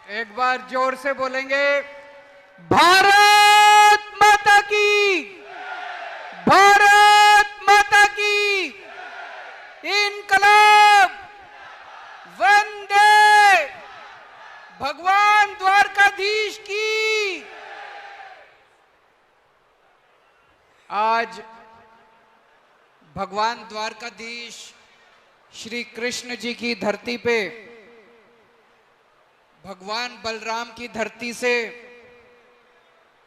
एक बार जोर से बोलेंगे, भारत माता की, भारत माता की, इनकलाब, वंदे, भगवान द्वारकाधीश की। आज भगवान द्वारकाधीश श्री कृष्ण जी की धरती पे, भगवान बलराम की धरती से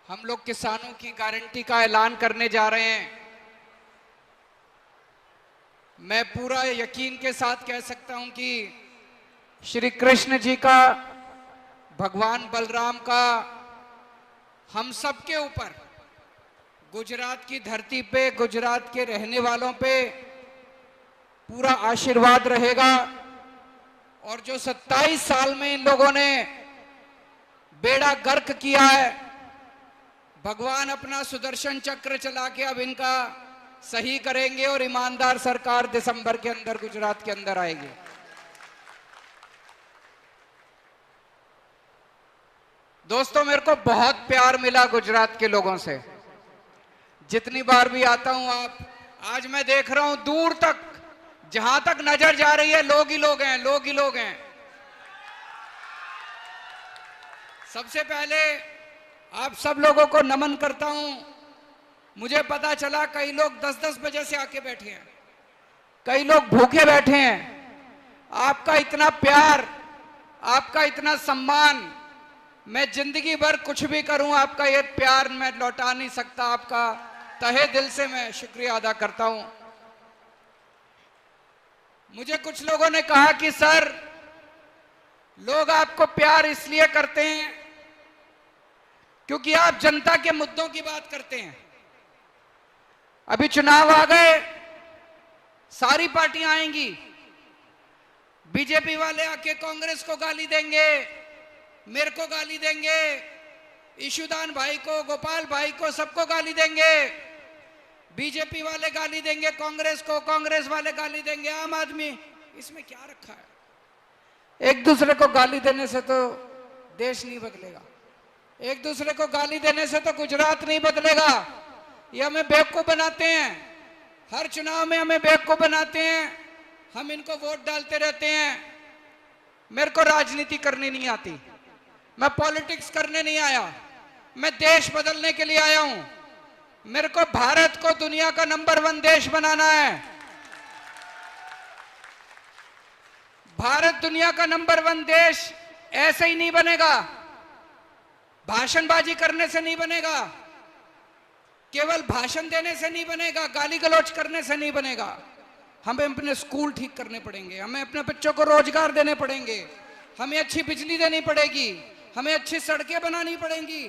हम लोग किसानों की गारंटी का ऐलान करने जा रहे हैं। मैं पूरा यकीन के साथ कह सकता हूं कि श्री कृष्ण जी का, भगवान बलराम का हम सब के ऊपर, गुजरात की धरती पे, गुजरात के रहने वालों पे पूरा आशीर्वाद रहेगा। और जो 27 साल में इन लोगों ने बेड़ा गर्क किया है, भगवान अपना सुदर्शन चक्र चला के अब इनका सही करेंगे और ईमानदार सरकार दिसंबर के अंदर गुजरात के अंदर आएगी। दोस्तों, मेरे को बहुत प्यार मिला गुजरात के लोगों से। जितनी बार भी आता हूं, आज मैं देख रहा हूं दूर तक, जहां तक नजर जा रही है लोग ही लोग हैं, लोग ही लोग हैं। सबसे पहले आप सब लोगों को नमन करता हूं। मुझे पता चला कई लोग 10-10 बजे से आके बैठे हैं, कई लोग भूखे बैठे हैं। आपका इतना प्यार, आपका इतना सम्मान, मैं जिंदगी भर कुछ भी करूं, आपका ये प्यार मैं लौटा नहीं सकता। आपका तहे दिल से मैं शुक्रिया अदा करता हूं। मुझे कुछ लोगों ने कहा कि सर, लोग आपको प्यार इसलिए करते हैं क्योंकि आप जनता के मुद्दों की बात करते हैं। अभी चुनाव आ गए, सारी पार्टियां आएंगी, बीजेपी वाले आके कांग्रेस को गाली देंगे, मेरे को गाली देंगे, ईशुदान भाई को, गोपाल भाई को, सबको गाली देंगे। बीजेपी वाले गाली देंगे कांग्रेस को, कांग्रेस वाले गाली देंगे आम आदमी। इसमें क्या रखा है? एक दूसरे को गाली देने से तो देश नहीं बदलेगा, एक दूसरे को गाली देने से तो गुजरात नहीं बदलेगा। ये हमें बेवकूफ बनाते हैं, हर चुनाव में हमें बेवकूफ बनाते हैं, हम इनको वोट डालते रहते हैं। मेरे को राजनीति करनी नहीं आती, मैं पॉलिटिक्स करने नहीं आया, मैं देश बदलने के लिए आया हूं। मेरे को भारत को दुनिया का नंबर 1 देश बनाना है। भारत दुनिया का नंबर 1 देश ऐसे ही नहीं बनेगा, भाषणबाजी करने से नहीं बनेगा, केवल भाषण देने से नहीं बनेगा, गाली गलौज करने से नहीं बनेगा। हमें अपने स्कूल ठीक करने पड़ेंगे, हमें अपने बच्चों को रोजगार देने पड़ेंगे, हमें अच्छी बिजली देनी पड़ेगी, हमें अच्छी सड़कें बनानी पड़ेंगी,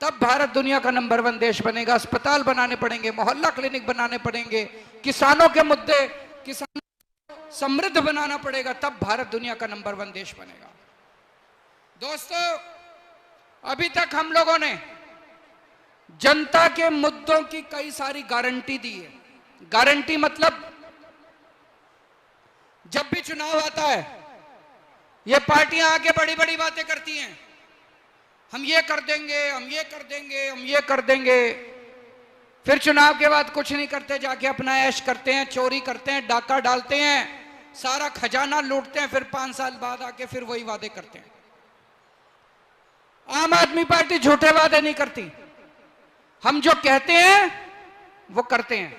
तब भारत दुनिया का नंबर 1 देश बनेगा। अस्पताल बनाने पड़ेंगे, मोहल्ला क्लिनिक बनाने पड़ेंगे, किसानों के मुद्दे, किसानों को समृद्ध बनाना पड़ेगा, तब भारत दुनिया का नंबर 1 देश बनेगा। दोस्तों, अभी तक हम लोगों ने जनता के मुद्दों की कई सारी गारंटी दी है। गारंटी मतलब जब भी चुनाव आता है, ये पार्टियां आके बड़ी बड़ी बातें करती हैं, हम ये कर देंगे, हम ये कर देंगे, हम ये कर देंगे। फिर चुनाव के बाद कुछ नहीं करते, जाके अपना ऐश करते हैं, चोरी करते हैं, डाका डालते हैं, सारा खजाना लूटते हैं, फिर 5 साल बाद आके फिर वही वादे करते हैं। आम आदमी पार्टी झूठे वादे नहीं करती, हम जो कहते हैं वो करते हैं।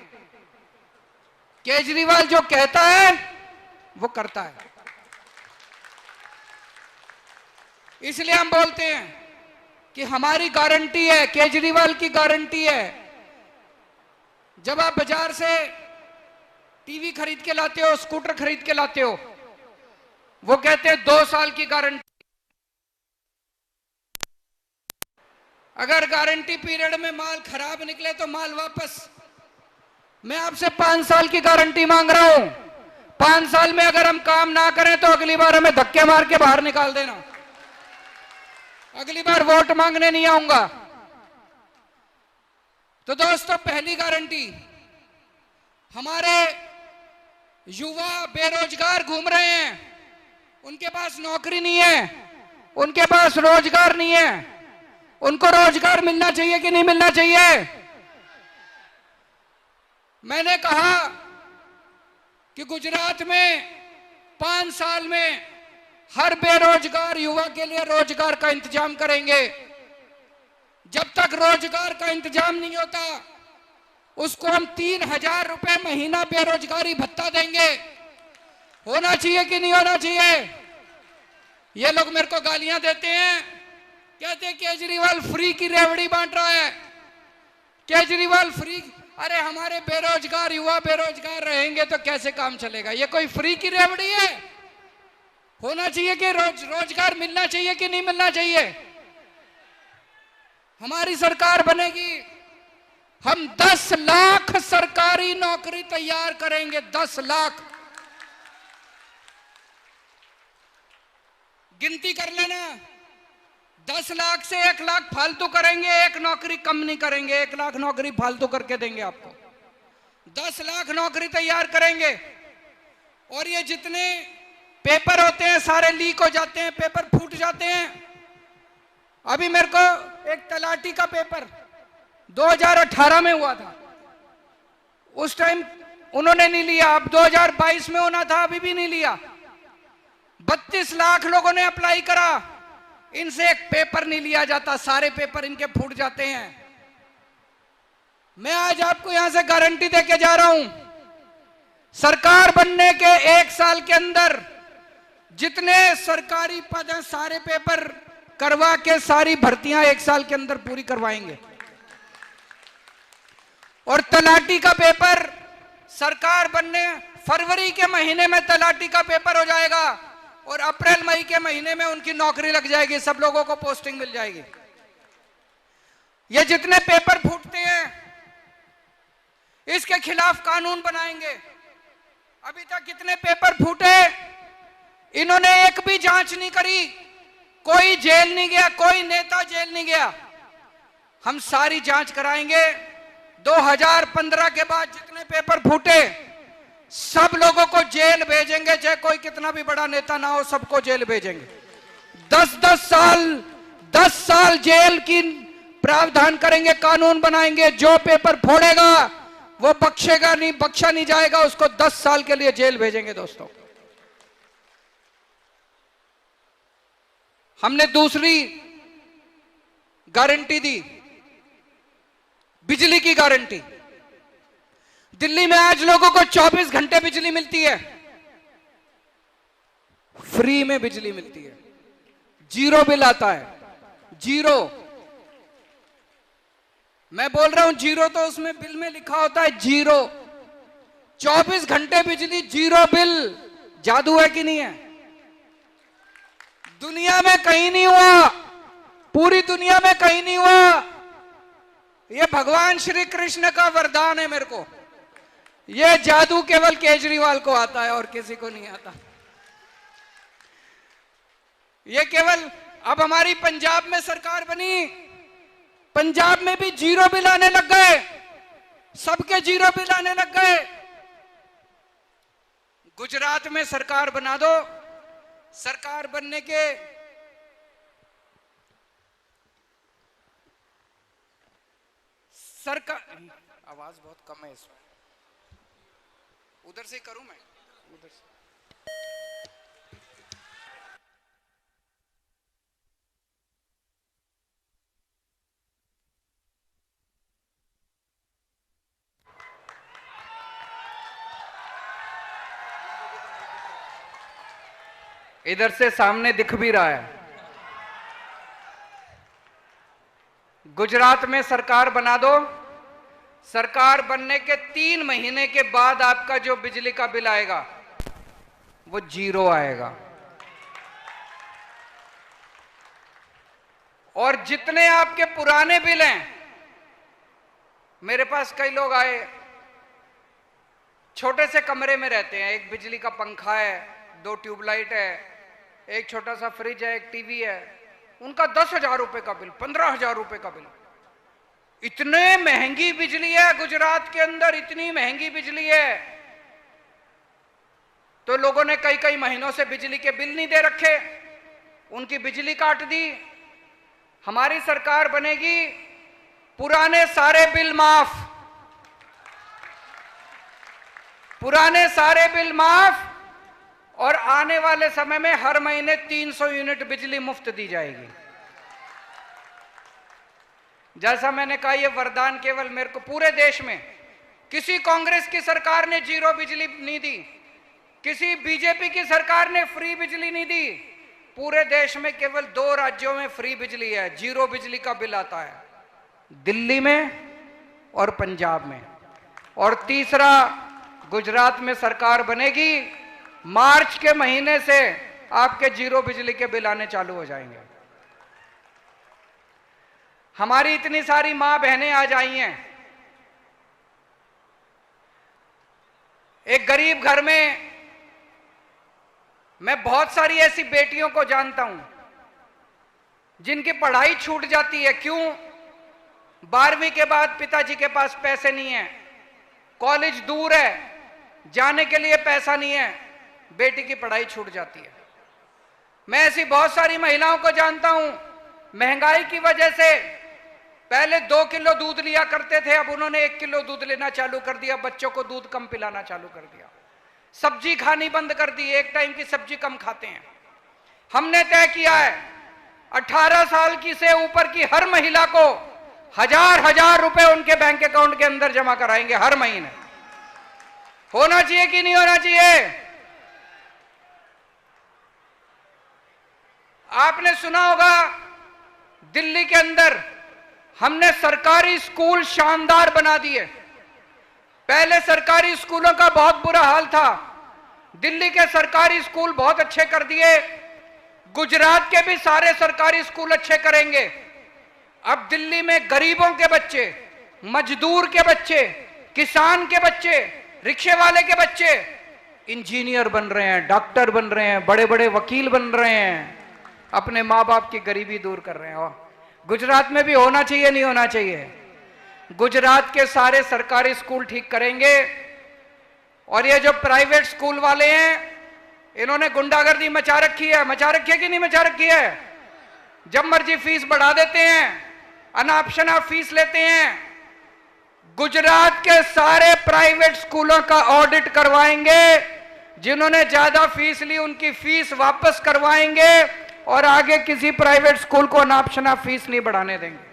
केजरीवाल जो कहता है वो करता है, इसलिए हम बोलते हैं कि हमारी गारंटी है, केजरीवाल की गारंटी है। जब आप बाजार से टीवी खरीद के लाते हो, स्कूटर खरीद के लाते हो, वो कहते हैं 2 साल की गारंटी। अगर गारंटी पीरियड में माल खराब निकले तो माल वापस। मैं आपसे 5 साल की गारंटी मांग रहा हूं। 5 साल में अगर हम काम ना करें तो अगली बार हमें धक्के मार के बाहर निकाल देना, अगली बार वोट मांगने नहीं आऊंगा। तो दोस्तों, पहली गारंटी, हमारे युवा बेरोजगार घूम रहे हैं, उनके पास नौकरी नहीं है, उनके पास रोजगार नहीं है। उनको रोजगार मिलना चाहिए कि नहीं मिलना चाहिए? मैंने कहा कि गुजरात में 5 साल में हर बेरोजगार युवा के लिए रोजगार का इंतजाम करेंगे। जब तक रोजगार का इंतजाम नहीं होता उसको हम 3,000 रुपए महीना बेरोजगारी भत्ता देंगे। होना चाहिए कि नहीं होना चाहिए? ये लोग मेरे को गालियां देते हैं, कहते हैं केजरीवाल फ्री की रेवड़ी बांट रहा है, केजरीवाल फ्री। अरे हमारे बेरोजगार युवा बेरोजगार रहेंगे तो कैसे काम चलेगा? ये कोई फ्री की रेवड़ी है? होना चाहिए कि रोजगार मिलना चाहिए कि नहीं मिलना चाहिए? हमारी सरकार बनेगी, हम 10 लाख सरकारी नौकरी तैयार करेंगे। 10 लाख। गिनती कर लेना, 10 लाख से 1 लाख फालतू करेंगे, 1 नौकरी कम नहीं करेंगे। 1 लाख नौकरी फालतू करके देंगे आपको। 10 लाख नौकरी तैयार करेंगे। और ये जितने पेपर होते हैं सारे लीक हो जाते हैं, पेपर फूट जाते हैं। अभी मेरे को एक तलाटी का पेपर 2018 में हुआ था, उस टाइम उन्होंने नहीं लिया। अब 2022 में होना था, अभी भी नहीं लिया। 32 लाख लोगों ने अप्लाई करा, इनसे एक पेपर नहीं लिया जाता, सारे पेपर इनके फूट जाते हैं। मैं आज आपको यहां से गारंटी देके जा रहा हूं, सरकार बनने के 1 साल के अंदर जितने सरकारी पद हैं सारे पेपर करवा के सारी भर्तियां 1 साल के अंदर पूरी करवाएंगे। और तलाटी का पेपर सरकार बनने फरवरी के महीने में तलाटी का पेपर हो जाएगा और अप्रैल मई के महीने में उनकी नौकरी लग जाएगी, सब लोगों को पोस्टिंग मिल जाएगी। ये जितने पेपर फूटते हैं इसके खिलाफ कानून बनाएंगे। अभी तक कितने पेपर फूटे, इन्होंने एक भी जांच नहीं करी, कोई जेल नहीं गया, कोई नेता जेल नहीं गया। हम सारी जांच कराएंगे। 2015 के बाद जितने पेपर फूटे सब लोगों को जेल भेजेंगे, चाहे कोई कितना भी बड़ा नेता ना हो, सबको जेल भेजेंगे। 10 साल जेल की प्रावधान करेंगे, कानून बनाएंगे। जो पेपर फोड़ेगा वो बख्शेगा नहीं, बख्शा नहीं जाएगा, उसको 10 साल के लिए जेल भेजेंगे। दोस्तों, हमने दूसरी गारंटी दी, बिजली की गारंटी। दिल्ली में आज लोगों को 24 घंटे बिजली मिलती है, फ्री में बिजली मिलती है, जीरो बिल आता है। जीरो, मैं बोल रहा हूं जीरो, तो उसमें बिल में लिखा होता है जीरो। 24 घंटे बिजली, जीरो बिल। जादू है कि नहीं है? दुनिया में कहीं नहीं हुआ, पूरी दुनिया में कहीं नहीं हुआ। ये भगवान श्री कृष्ण का वरदान है मेरे को। ये जादू केवल केजरीवाल को आता है और किसी को नहीं आता। ये केवल, अब हमारी पंजाब में सरकार बनी, पंजाब में भी जीरो बिल आने लग गए, सबके जीरो बिल आने लग गए। गुजरात में सरकार बना दो, सरकार बनने के सरकार, आवाज बहुत कम है इसमें, उधर से करूं मैं, उधर से। इधर से सामने दिख भी रहा है। गुजरात में सरकार बना दो, सरकार बनने के 3 महीने के बाद आपका जो बिजली का बिल आएगा वो जीरो आएगा। और जितने आपके पुराने बिल हैं, मेरे पास कई लोग आए, छोटे से कमरे में रहते हैं, एक बिजली का पंखा है, 2 ट्यूबलाइट है, एक छोटा सा फ्रिज है, एक टीवी है, उनका 10,000 रुपए का बिल, 15,000 रुपए का बिल। इतने महंगी बिजली है गुजरात के अंदर, इतनी महंगी बिजली है, तो लोगों ने कई कई महीनों से बिजली के बिल नहीं दे रखे। उनकी बिजली काट दी। हमारी सरकार बनेगी, पुराने सारे बिल माफ, पुराने सारे बिल माफ, और आने वाले समय में हर महीने 300 यूनिट बिजली मुफ्त दी जाएगी। जैसा मैंने कहा, यह वरदान केवल मेरे को, पूरे देश में किसी कांग्रेस की सरकार ने जीरो बिजली नहीं दी, किसी बीजेपी की सरकार ने फ्री बिजली नहीं दी। पूरे देश में केवल 2 राज्यों में फ्री बिजली है, जीरो बिजली का बिल आता है, दिल्ली में और पंजाब में। और तीसरा, गुजरात में सरकार बनेगी, मार्च के महीने से आपके जीरो बिजली के बिल आने चालू हो जाएंगे। हमारी इतनी सारी मां बहनें आज आई हैं। एक गरीब घर में मैं बहुत सारी ऐसी बेटियों को जानता हूं जिनकी पढ़ाई छूट जाती है। क्यों? 12वीं के बाद पिताजी के पास पैसे नहीं है, कॉलेज दूर है, जाने के लिए पैसा नहीं है, बेटी की पढ़ाई छूट जाती है। मैं ऐसी बहुत सारी महिलाओं को जानता हूं, महंगाई की वजह से पहले 2 किलो दूध लिया करते थे, अब उन्होंने 1 किलो दूध लेना चालू कर दिया, बच्चों को दूध कम पिलाना चालू कर दिया, सब्जी खानी बंद कर दी, एक टाइम की सब्जी कम खाते हैं। हमने तय किया है 18 साल की से ऊपर की हर महिला को 1000 रुपए उनके बैंक अकाउंट के अंदर जमा कराएंगे हर महीने। होना चाहिए कि नहीं होना चाहिए? आपने सुना होगा, दिल्ली के अंदर हमने सरकारी स्कूल शानदार बना दिए। पहले सरकारी स्कूलों का बहुत बुरा हाल था, दिल्ली के सरकारी स्कूल बहुत अच्छे कर दिए। गुजरात के भी सारे सरकारी स्कूल अच्छे करेंगे। अब दिल्ली में गरीबों के बच्चे, मजदूर के बच्चे, किसान के बच्चे, रिक्शे वाले के बच्चे इंजीनियर बन रहे हैं, डॉक्टर बन रहे हैं, बड़े बड़े वकील बन रहे हैं, अपने माँ बाप की गरीबी दूर कर रहे हैं। गुजरात में भी होना चाहिए, नहीं होना चाहिए? गुजरात के सारे सरकारी स्कूल ठीक करेंगे। और ये जो प्राइवेट स्कूल वाले हैं, इन्होंने गुंडागर्दी मचा रखी है। मचा रखी है कि नहीं मचा रखी है? जब मर्जी फीस बढ़ा देते हैं, अनाप शनाप फीस लेते हैं। गुजरात के सारे प्राइवेट स्कूलों का ऑडिट करवाएंगे, जिन्होंने ज्यादा फीस ली उनकी फीस वापस करवाएंगे, और आगे किसी प्राइवेट स्कूल को अनाप शनाप फीस नहीं बढ़ाने देंगे।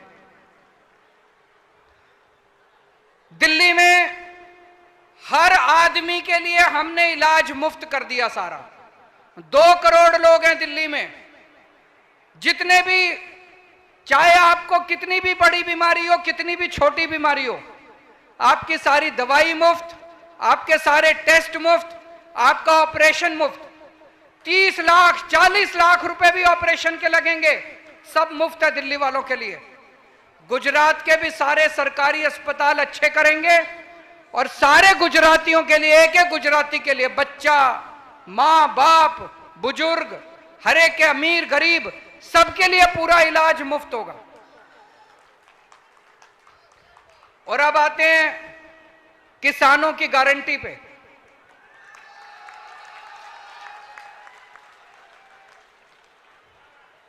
दिल्ली में हर आदमी के लिए हमने इलाज मुफ्त कर दिया सारा। 2 करोड़ लोग हैं दिल्ली में, जितने भी, चाहे आपको कितनी भी बड़ी बीमारी हो, कितनी भी छोटी बीमारी हो, आपकी सारी दवाई मुफ्त, आपके सारे टेस्ट मुफ्त, आपका ऑपरेशन मुफ्त। 30 लाख 40 लाख रुपए भी ऑपरेशन के लगेंगे, सब मुफ्त है दिल्ली वालों के लिए। गुजरात के भी सारे सरकारी अस्पताल अच्छे करेंगे, और सारे गुजरातियों के लिए, एक एक गुजराती के लिए, बच्चा, मां बाप, बुजुर्ग, हर एक के, अमीर गरीब, सबके लिए पूरा इलाज मुफ्त होगा। और अब आते हैं किसानों की गारंटी पे।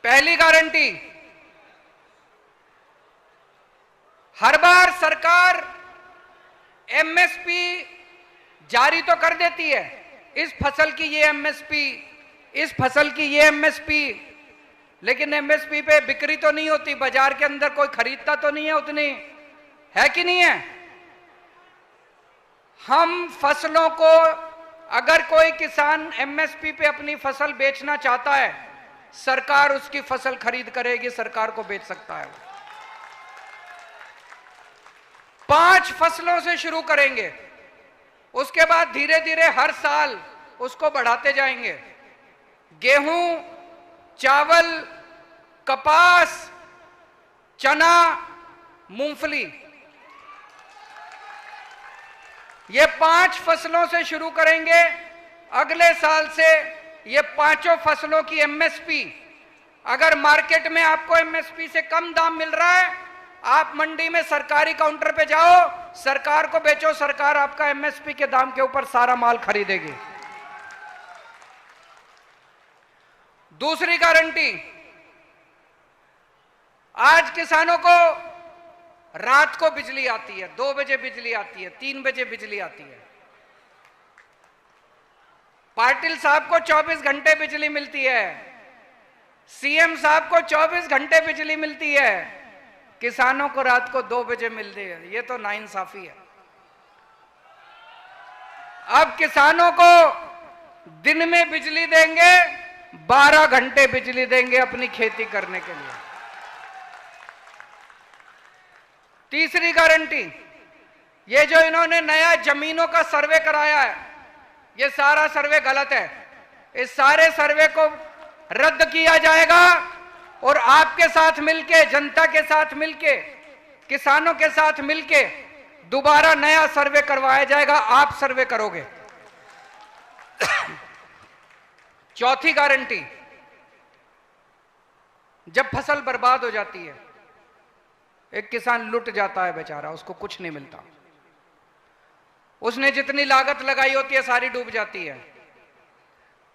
पहली गारंटी, हर बार सरकार एमएसपी जारी तो कर देती है, इस फसल की ये एमएसपी, इस फसल की ये एमएसपी, लेकिन एमएसपी पे बिक्री तो नहीं होती, बाजार के अंदर कोई खरीदता तो नहीं है उतनी, है कि नहीं है? हम फसलों को, अगर कोई किसान एमएसपी पे अपनी फसल बेचना चाहता है, सरकार उसकी फसल खरीद करेगी, सरकार को बेच सकता है। 5 फसलों से शुरू करेंगे, उसके बाद धीरे धीरे हर साल उसको बढ़ाते जाएंगे। गेहूं, चावल, कपास, चना, मूंगफली, ये 5 फसलों से शुरू करेंगे। अगले साल से ये 5 फसलों की एमएसपी, अगर मार्केट में आपको एमएसपी से कम दाम मिल रहा है, आप मंडी में सरकारी काउंटर पे जाओ, सरकार को बेचो, सरकार आपका एमएसपी के दाम के ऊपर सारा माल खरीदेगी। दूसरी गारंटी, आज किसानों को रात को बिजली आती है, 2 बजे बिजली आती है, 3 बजे बिजली आती है। पाटिल साहब को 24 घंटे बिजली मिलती है, सीएम साहब को 24 घंटे बिजली मिलती है, किसानों को रात को 2 बजे मिलती है। ये तो नाइंसाफी है। अब किसानों को दिन में बिजली देंगे, 12 घंटे बिजली देंगे अपनी खेती करने के लिए। तीसरी गारंटी, ये जो इन्होंने नया जमीनों का सर्वे कराया है, ये सारा सर्वे गलत है। इस सारे सर्वे को रद्द किया जाएगा और आपके साथ मिलके, जनता के साथ मिलके, किसानों के साथ मिलके दोबारा नया सर्वे करवाया जाएगा। आप सर्वे करोगे। चौथी गारंटी, जब फसल बर्बाद हो जाती है, एक किसान लुट जाता है बेचारा, उसको कुछ नहीं मिलता, उसने जितनी लागत लगाई होती है सारी डूब जाती है,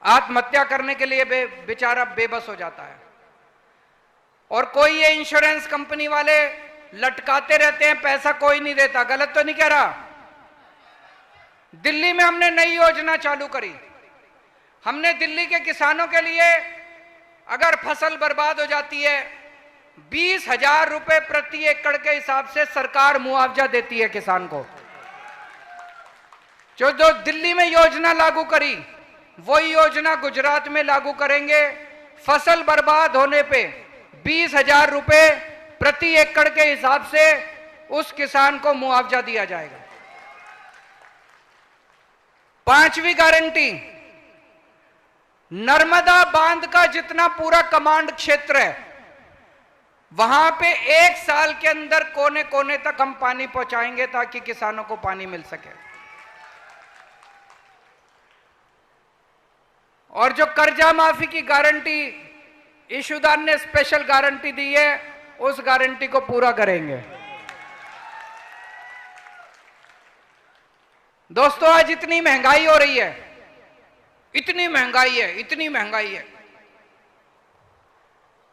आत्महत्या करने के लिए बेचारा बेबस हो जाता है। और कोई ये इंश्योरेंस कंपनी वाले लटकाते रहते हैं, पैसा कोई नहीं देता। गलत तो नहीं कह रहा? दिल्ली में हमने नई योजना चालू करी। हमने दिल्ली के किसानों के लिए, अगर फसल बर्बाद हो जाती है, 20,000 रुपए प्रति एकड़ के हिसाब से सरकार मुआवजा देती है किसान को। जो दिल्ली में योजना लागू करी, वही योजना गुजरात में लागू करेंगे। फसल बर्बाद होने पे 20,000 रुपए प्रति एकड़ के हिसाब से उस किसान को मुआवजा दिया जाएगा। पांचवी गारंटी, नर्मदा बांध का जितना पूरा कमांड क्षेत्र है, वहां पे 1 साल के अंदर कोने कोने तक हम पानी पहुंचाएंगे ताकि किसानों को पानी मिल सके। और जो कर्जा माफी की गारंटी इशूदार ने स्पेशल गारंटी दी है, उस गारंटी को पूरा करेंगे। दोस्तों, आज इतनी महंगाई हो रही है, इतनी महंगाई है, इतनी महंगाई है।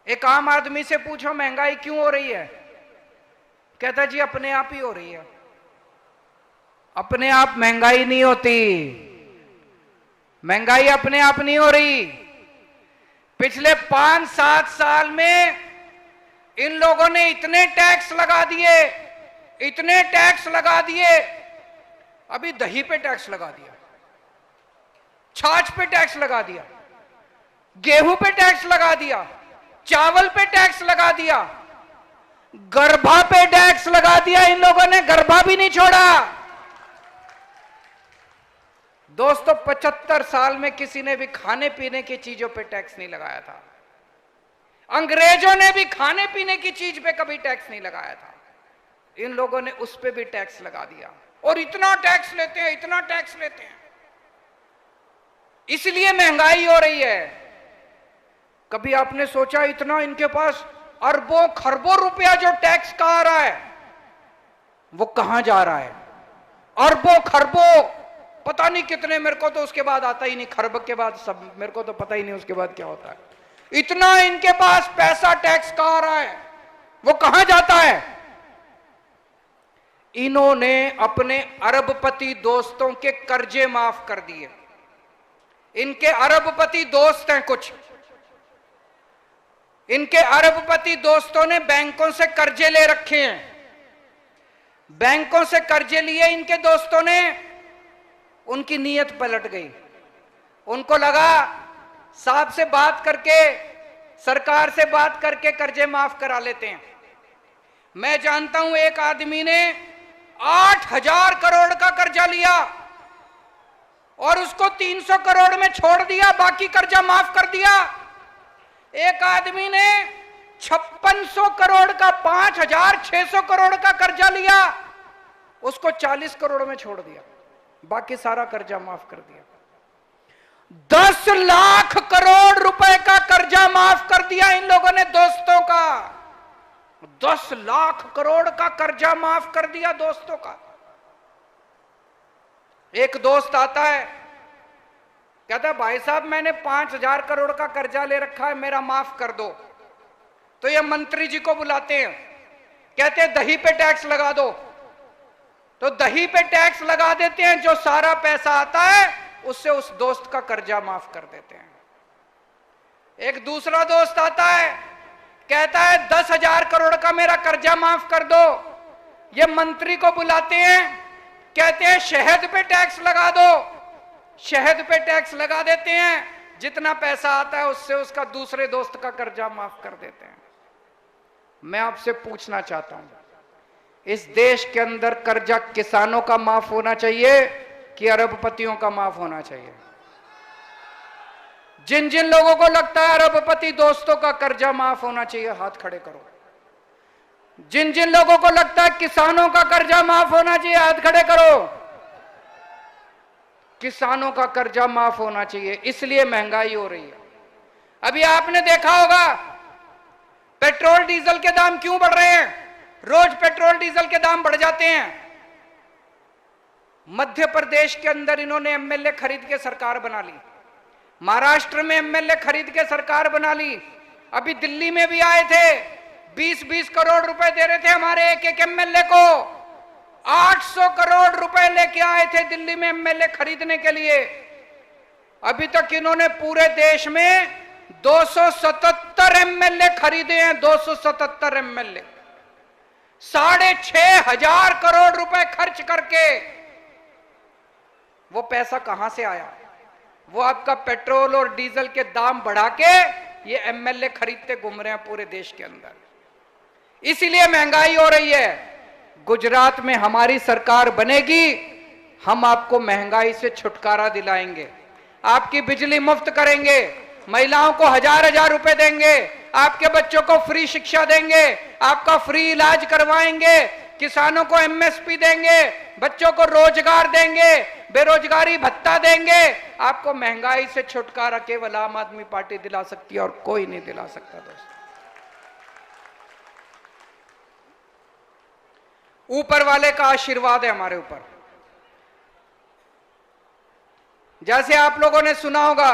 एक आम आदमी से पूछो महंगाई क्यों हो रही है, कहता जी अपने आप ही हो रही है। अपने आप महंगाई नहीं होती, महंगाई अपने आप नहीं हो रही। पिछले 5-7 साल में इन लोगों ने इतने टैक्स लगा दिए, इतने टैक्स लगा दिए। अभी दही पे टैक्स लगा दिया, छाछ पे टैक्स लगा दिया, गेहूं पे टैक्स लगा दिया, चावल पे टैक्स लगा दिया, गर्भा पे टैक्स लगा दिया। इन लोगों ने गर्भा भी नहीं छोड़ा। दोस्तों, 75 साल में किसी ने भी खाने पीने की चीजों पे टैक्स नहीं लगाया था। अंग्रेजों ने भी खाने पीने की चीज पे कभी टैक्स नहीं लगाया था। इन लोगों ने उस पे भी टैक्स लगा दिया, और इतना टैक्स लेते हैं, इतना टैक्स लेते हैं। इसलिए महंगाई हो रही है। कभी आपने सोचा इतना इनके पास अरबों खरबों रुपया जो टैक्स का आ रहा है, वो कहां जा रहा है? अरबों खरबों, पता नहीं कितने, मेरे को तो उसके बाद आता ही नहीं, खरब के बाद सब मेरे को तो पता ही नहीं उसके बाद क्या होता है। इतना इनके पास पैसा टैक्स का आ रहा है, वो कहां जाता है? इन्होंने अपने अरबपति दोस्तों के कर्जे माफ कर दिए। इनके अरबपति दोस्त हैं कुछ, इनके अरबपति दोस्तों ने बैंकों से कर्जे ले रखे हैं। बैंकों से कर्जे लिए इनके दोस्तों ने, उनकी नीयत पलट गई। उनको लगा साहब से बात करके, सरकार से बात करके कर्जे माफ करा लेते हैं। मैं जानता हूं एक आदमी ने 8,000 करोड़ का कर्जा लिया और उसको 300 करोड़ में छोड़ दिया, बाकी कर्जा माफ कर दिया। एक आदमी ने 5600 करोड़ का, 5,600 करोड़ का कर्जा लिया, उसको 40 करोड़ में छोड़ दिया, बाकी सारा कर्जा माफ कर दिया। 10 लाख करोड़ रुपए का कर्जा माफ कर दिया इन लोगों ने दोस्तों का। 10 लाख करोड़ का कर्जा माफ कर दिया दोस्तों का। एक दोस्त आता है, कहता है भाई साहब मैंने 5,000 करोड़ का कर्जा ले रखा है, मेरा माफ कर दो। तो ये मंत्री जी को बुलाते हैं, कहते हैं दही पे टैक्स लगा दो। तो दही पे टैक्स लगा देते हैं, जो सारा पैसा आता है उससे उस दोस्त का कर्जा माफ कर देते हैं। एक दूसरा दोस्त आता है, कहता है 10,000 करोड़ का मेरा कर्जा माफ कर दो। ये मंत्री को बुलाते हैं, कहते हैं शहद पे टैक्स लगा दो। शहद पे टैक्स लगा देते हैं, जितना पैसा आता है उससे उसका दूसरे दोस्त का कर्जा माफ कर देते हैं। मैं आपसे पूछना चाहता हूं, इस देश के अंदर कर्जा किसानों का माफ होना चाहिए कि अरबपतियों का माफ होना चाहिए? जिन जिन लोगों को लगता है अरबपति दोस्तों का कर्जा माफ होना चाहिए, हाथ खड़े करो। जिन जिन लोगों को लगता है किसानों का कर्जा माफ होना चाहिए, हाथ खड़े करो। किसानों का कर्जा माफ होना चाहिए, इसलिए महंगाई हो रही है। अभी आपने देखा होगा पेट्रोल डीजल के दाम क्यों बढ़ रहे हैं? रोज पेट्रोल डीजल के दाम बढ़ जाते हैं। मध्य प्रदेश के अंदर इन्होंने एमएलए खरीद के सरकार बना ली, महाराष्ट्र में एमएलए खरीद के सरकार बना ली, अभी दिल्ली में भी आए थे, 20-20 करोड़ रुपए दे रहे थे हमारे एक एक एमएलए को। 800 करोड़ रुपए लेके आए थे दिल्ली में एमएलए खरीदने के लिए। अभी तक इन्होंने पूरे देश में 277 एमएलए खरीदे हैं, 277 एमएलए, 6,500 करोड़ रुपए खर्च करके। वो पैसा कहां से आया? वो आपका पेट्रोल और डीजल के दाम बढ़ा के ये एमएलए खरीदते घूम रहे हैं पूरे देश के अंदर। इसीलिए महंगाई हो रही है। गुजरात में हमारी सरकार बनेगी, हम आपको महंगाई से छुटकारा दिलाएंगे, आपकी बिजली मुफ्त करेंगे, महिलाओं को 1,000-1,000 रुपए देंगे, आपके बच्चों को फ्री शिक्षा देंगे, आपका फ्री इलाज करवाएंगे, किसानों को एमएसपी देंगे, बच्चों को रोजगार देंगे, बेरोजगारी भत्ता देंगे। आपको महंगाई से छुटकारा केवल आम आदमी पार्टी दिला सकती है और कोई नहीं दिला सकता। दोस्तों, ऊपर वाले का आशीर्वाद है हमारे ऊपर। जैसे आप लोगों ने सुना होगा,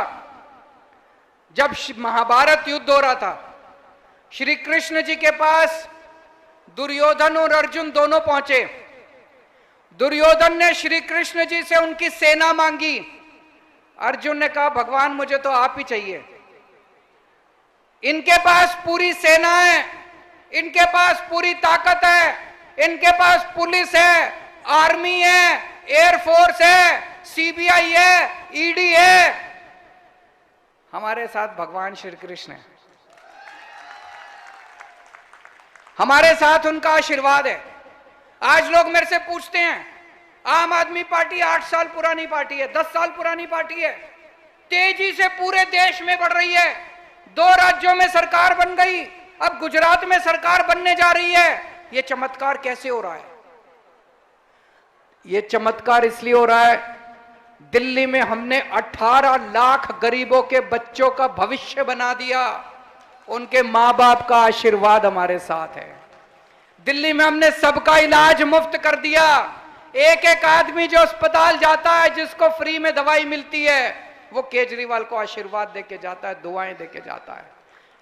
जब महाभारत युद्ध हो रहा था, श्री कृष्ण जी के पास दुर्योधन और अर्जुन दोनों पहुंचे। दुर्योधन ने श्री कृष्ण जी से उनकी सेना मांगी। अर्जुन ने कहा भगवान मुझे तो आप ही चाहिए। इनके पास पूरी सेना है, इनके पास पूरी ताकत है, इनके पास पुलिस है, आर्मी है, एयरफोर्स है, सीबीआई है, ईडी है। हमारे साथ भगवान श्री कृष्ण है, हमारे साथ उनका आशीर्वाद है। आज लोग मेरे से पूछते हैं, आम आदमी पार्टी 8 साल पुरानी पार्टी है, 10 साल पुरानी पार्टी है, तेजी से पूरे देश में बढ़ रही है, 2 राज्यों में सरकार बन गई, अब गुजरात में सरकार बनने जा रही है। यह चमत्कार कैसे हो रहा है? यह चमत्कार इसलिए हो रहा है, दिल्ली में हमने 18 लाख गरीबों के बच्चों का भविष्य बना दिया, उनके मां बाप का आशीर्वाद हमारे साथ है। दिल्ली में हमने सबका इलाज मुफ्त कर दिया। एक एक आदमी जो अस्पताल जाता है, जिसको फ्री में दवाई मिलती है, वो केजरीवाल को आशीर्वाद देके जाता है, दुआएं देके जाता है।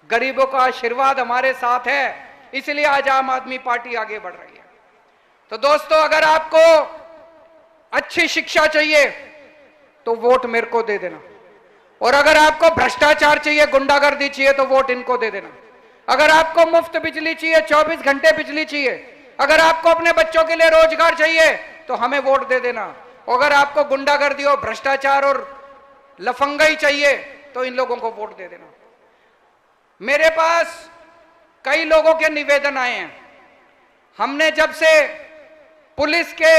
गरीबों का आशीर्वाद हमारे साथ है, इसलिए आज आम आदमी पार्टी आगे बढ़ रही है। तो दोस्तों, अगर आपको अच्छी शिक्षा चाहिए तो वोट मेरे को दे देना, और अगर आपको भ्रष्टाचार चाहिए, गुंडागर्दी चाहिए, तो वोट इनको दे देना। अगर आपको मुफ्त बिजली चाहिए, 24 घंटे बिजली चाहिए, अगर आपको अपने बच्चों के लिए रोजगार चाहिए, तो हमें वोट दे देना। अगर आपको गुंडागर्दी और भ्रष्टाचार और लफंगाई चाहिए, तो इन लोगों को वोट दे देना। मेरे पास कई लोगों के निवेदन आए हैं। हमने जब से पुलिस के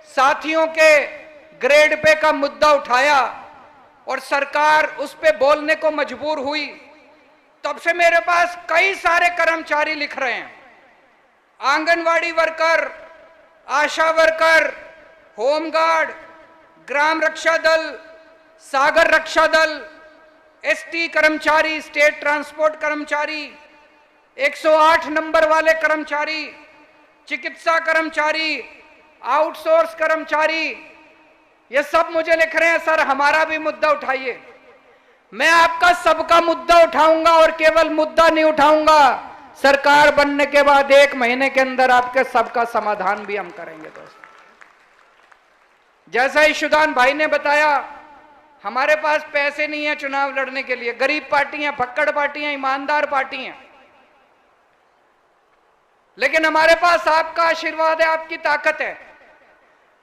साथियों के ग्रेड पे का मुद्दा उठाया और सरकार उस पे बोलने को मजबूर हुई, तब से मेरे पास कई सारे कर्मचारी लिख रहे हैं, आंगनवाड़ी वर्कर, आशा वर्कर, होमगार्ड, ग्राम रक्षा दल, सागर रक्षा दल, एसटी कर्मचारी, स्टेट ट्रांसपोर्ट कर्मचारी, 108 नंबर वाले कर्मचारी, चिकित्सा कर्मचारी, आउटसोर्स कर्मचारी, ये सब मुझे लिख रहे हैं सर हमारा भी मुद्दा उठाइए। मैं आपका सबका मुद्दा उठाऊंगा और केवल मुद्दा नहीं उठाऊंगा, सरकार बनने के बाद 1 महीने के अंदर आपके सबका समाधान भी हम करेंगे दोस्तों। जैसा ईशुदान भाई ने बताया, हमारे पास पैसे नहीं है चुनाव लड़ने के लिए, गरीब पार्टी हैं, फक्कड़ पार्टी हैं, ईमानदार पार्टी हैं, लेकिन हमारे पास आपका आशीर्वाद है, आपकी ताकत है।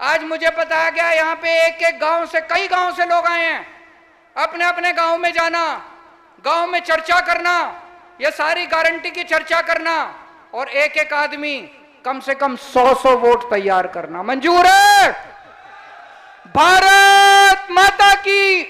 आज मुझे बताया गया यहां पे एक एक गांव से, कई गांव से लोग आए हैं, अपने अपने गांव में जाना, गांव में चर्चा करना, ये सारी गारंटी की चर्चा करना और एक एक आदमी कम से कम 100 वोट तैयार करना। मंजूर है? भारत माता की